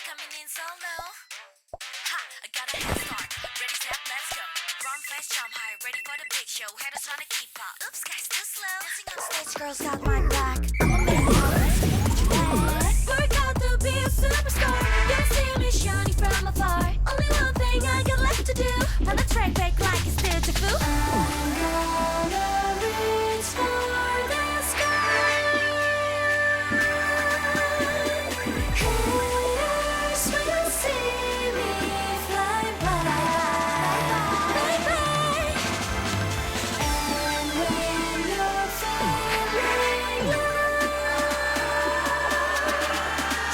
coming in solo. Ha, I got a head start. Ready, set, let's go. Run fast, jump high, ready for the big show. Haters trying to keep up. Oops, guys, too slow. Dancing on stage, girls got my back. I'ma make it happen. Work out to be a superstar. You see me shining from afar. Only one thing I got left to do. Run the track back like it's deja vu. I'm gonna reach for the sky. Haters will see me fly by. And when you're feeling low,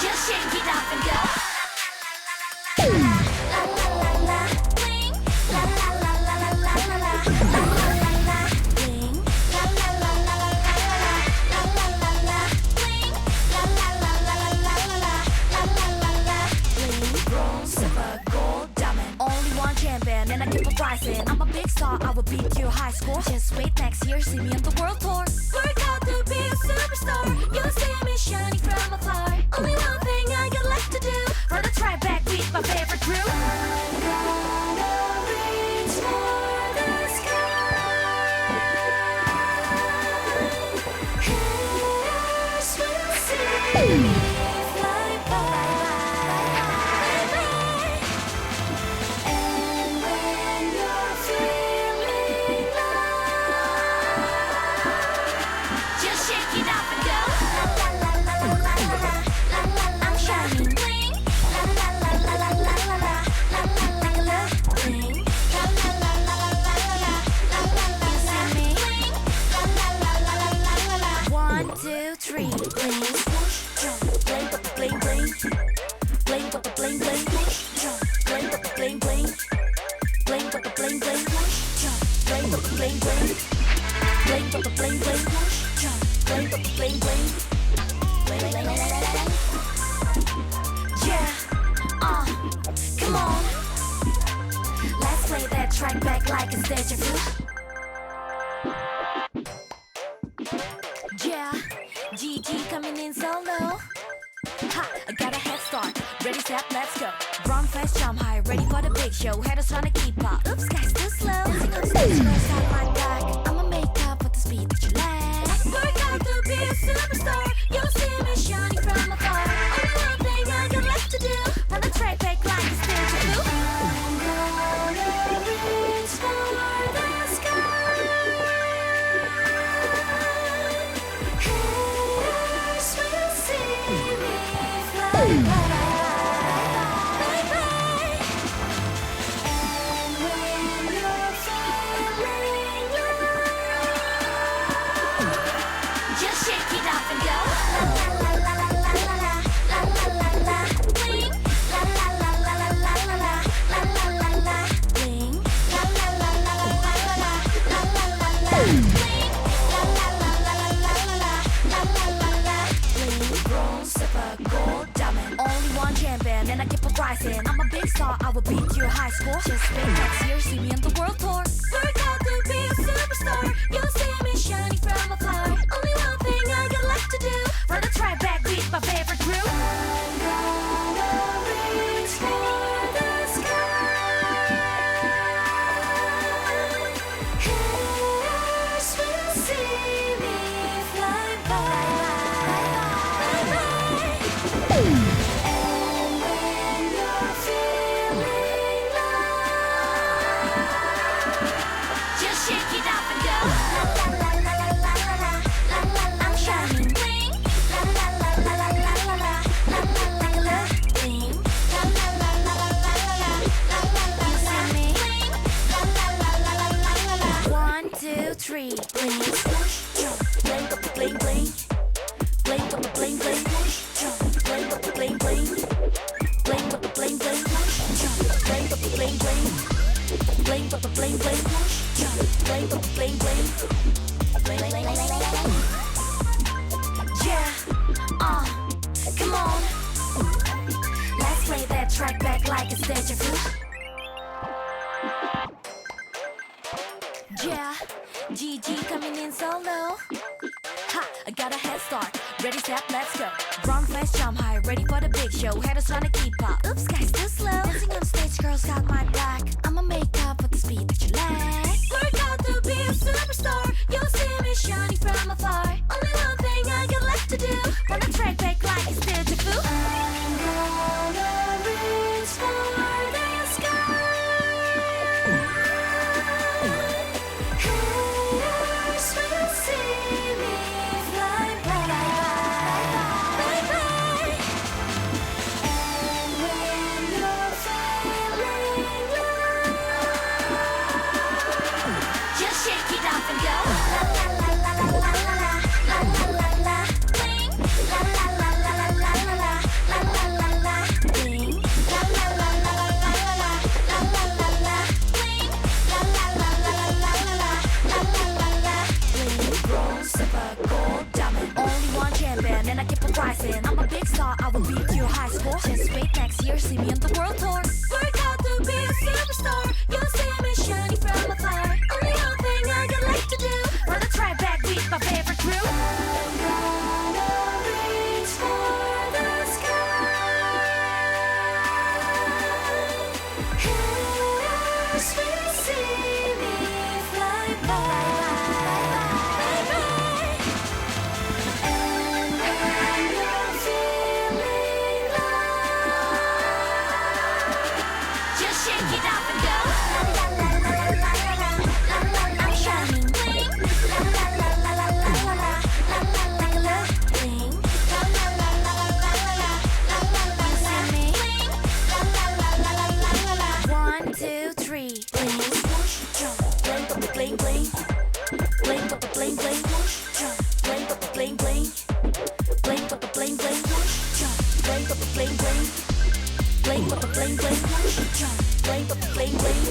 just shake it off and go. La la la la, bling. La la la la la la la la. La la la la, bling. La la la la la la la. La la la la, bling. La la la la la la la. La la la la, bling. Bronze, silver, gold, diamond. Only one champion and I keep on rising. I'm a big star, I will beat your high score. Just wait next year, see me on the world tour. Work out to be a superstar. You'll see me shining from afar. Only one thing I got left to do. Run the track back with my favorite crew. I'm gonna reach for the sky. Haters will see me fly by. And when you're feeling low, just shake it up and go. La la la la la la la. La la la, I'm shining bling. La la la la la la la la. La la la la, bling. La la la la la la la la. La la la la, bling. La la la la la la la. 1, 2, 3, bling. Push, jump, bling, bling, bling. Bling, bling, bling. Push, jump, bling, bling, bling. Bling, bling, bling. Push, jump, bling, bling, bling. Bling, bling, bling. Push, jump, bling, bling, bling. Yeah, come on. Let's play that track back like it's deja vu. Yeah, GG coming in solo. Ha, I got a head start. Ready, set, let's go. Run fast, jump high, ready for the big show. Haters trying to keep up. Oops, guys, too slow. Dancing on stage, girls got my back. I'ma make up with the speed that you lack. Work out to be a superstar. You'll see me shining from afar. Only one thing I got left to do. Run the track back like it's deja vu. I'm gonna reach for the sky. Haters will see me fly by. And when you're feeling low, just shake it off and go. La la la la la la la. La la la la, bling. La la la la la la la la. La la la la, bling. La la la la la la la la. La la la la, bling. La la la la la la la la. La la la la, bling. Bronze, silver, gold, diamond. Only one champion and I keep on rising. I'm a big star, I will beat your high score. Just wait next year, see me on the world tour. Work out to be a superstar. You'll see me shining from afar. Only one thing I got left to do. Run the track back with my favorite crew. I'm gonna reach for the sky. Haters will see me fly by. And when you're feeling low, just shake it up and go. La la la la la la la. La la la, I'm shining bling. La la la la la la la la. La la la la, bling. La la la la la la la la. La la la la, bling. La la la la la la la la. 1, 2, 3, bling. Push, jump, bling, bling, bling. Bling, bling, bling. Push, jump, bling, bling, bling. Bling, bling, bling. Push, jump, bling, bling, bling. Bling, bling, bling. Push, jump, bling, bling, bling. Yeah, come on. Let's play that track back like it's deja vu. Yeah, GG coming in solo. Ha, I got a head start. Ready, set, let's go. Wrong face, jump high, ready for the big show. Haters trying to keep up. Oops, guys, too slow. Dancing on stage, girls got my back. I'ma make up for the speed that you lack. Work out to be a superstar. You'll see me shining from afar. Only one thing I got left to do. Wanna track back like it's still too full. I'm gonna reach for the sky. Haters will see me fly by. And when you're feeling low, just shake it off and go. La la la la la la la la la la. Bling. La la la la la la la la la la la. Bling. La la la la la la la la la la. Bling. La la la la la la la la la. Bling. Bronze, silver, gold, diamond. Only one champion and I keep on rising. I'm a big star, I will beat your high score. Just wait next year, see me on the world tour. Work out to be a superstar. You'll see me shining from afar. Only one thing I got left to do. Wanna try back with my favorite crew. I'm gonna reach for the sky. Haters will see me fly by. And when you're feeling low, just shake it off and go. La la la la la la la la. I'm shining. Bling. La la la la la la la la la la. Bling. La la la la la la la la la. You see me? Bling. La la la la la la la. 1, 2, 3. Bling. Swoosh, jump. Bling, bling, bling. Bling, bling, bling. Whoosh, jump. Bling, bling, bling. Bling, bling, bling. Whoosh, jump. Bling, bling, bling. Bling, bling, bling. Whoosh, jump. Bling, bling, bling.